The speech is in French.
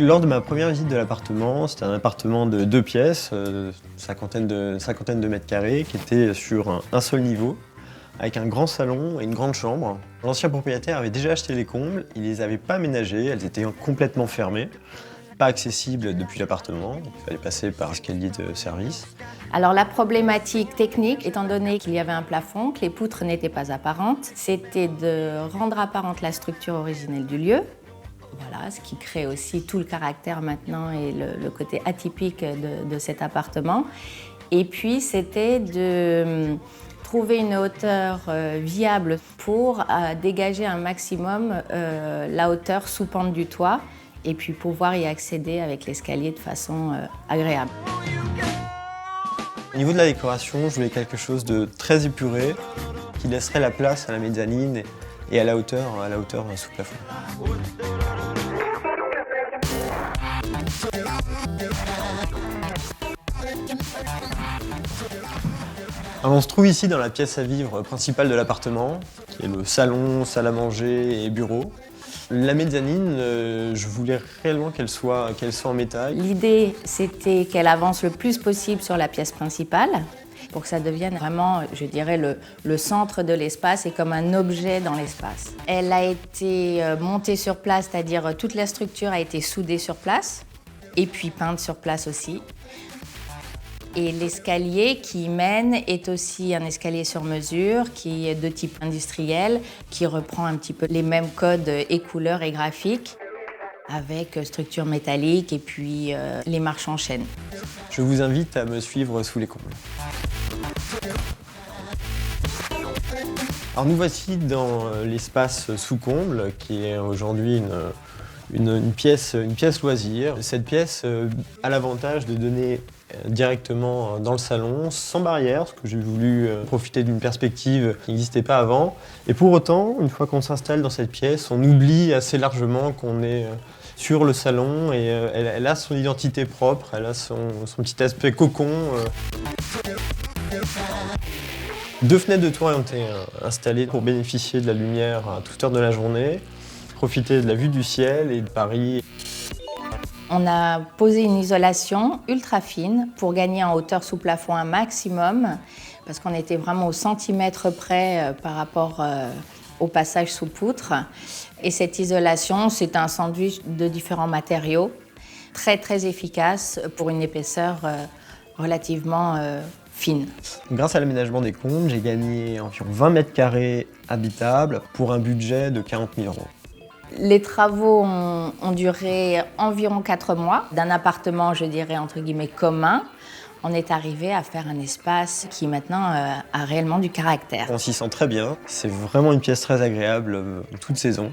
lors de ma première visite de l'appartement, c'était un appartement de 2 pièces, cinquantaine de mètres carrés, qui était sur un seul niveau, avec un grand salon et une grande chambre. L'ancien propriétaire avait déjà acheté les combles, il les avait pas aménagées, elles étaient complètement fermées, pas accessibles depuis l'appartement, il fallait passer par escalier de service. Alors la problématique technique, étant donné qu'il y avait un plafond, que les poutres n'étaient pas apparentes, c'était de rendre apparente la structure originelle du lieu. Voilà, ce qui crée aussi tout le caractère maintenant et le côté atypique de cet appartement. Et puis c'était de trouver une hauteur viable pour dégager un maximum la hauteur sous pente du toit et puis pouvoir y accéder avec l'escalier de façon agréable. Au niveau de la décoration, je voulais quelque chose de très épuré, qui laisserait la place à la mezzanine et à la hauteur sous plafond. Alors on se trouve ici dans la pièce à vivre principale de l'appartement, qui est le salon, salle à manger et bureau. La mezzanine, je voulais réellement qu'elle soit en métal. L'idée, c'était qu'elle avance le plus possible sur la pièce principale pour que ça devienne vraiment, je dirais, le centre de l'espace et comme un objet dans l'espace. Elle a été montée sur place, c'est-à-dire toute la structure a été soudée sur place et puis peinte sur place aussi. Et l'escalier qui mène est aussi un escalier sur mesure qui est de type industriel, qui reprend un petit peu les mêmes codes et couleurs et graphiques, avec structure métallique et puis les marches en chaîne. Je vous invite à me suivre sous les combles. Alors nous voici dans l'espace sous comble, qui est aujourd'hui une pièce loisir. Cette pièce a l'avantage de donner directement dans le salon, sans barrière, parce que j'ai voulu profiter d'une perspective qui n'existait pas avant. Et pour autant, une fois qu'on s'installe dans cette pièce, on oublie assez largement qu'on est sur le salon et elle a son identité propre, elle a son petit aspect cocon. 2 fenêtres de toit ont été installées pour bénéficier de la lumière à toute heure de la journée, profiter de la vue du ciel et de Paris. On a posé une isolation ultra fine pour gagner en hauteur sous plafond un maximum, parce qu'on était vraiment au centimètre près par rapport au passage sous poutre. Et cette isolation, c'est un sandwich de différents matériaux, très très efficace pour une épaisseur relativement fine. Grâce à l'aménagement des combles, j'ai gagné environ 20 mètres carrés habitables pour un budget de 40 000 €. Les travaux ont duré environ 4 mois. D'un appartement, je dirais, entre guillemets, commun, on est arrivé à faire un espace qui maintenant a réellement du caractère. On s'y sent très bien, c'est vraiment une pièce très agréable toute saison.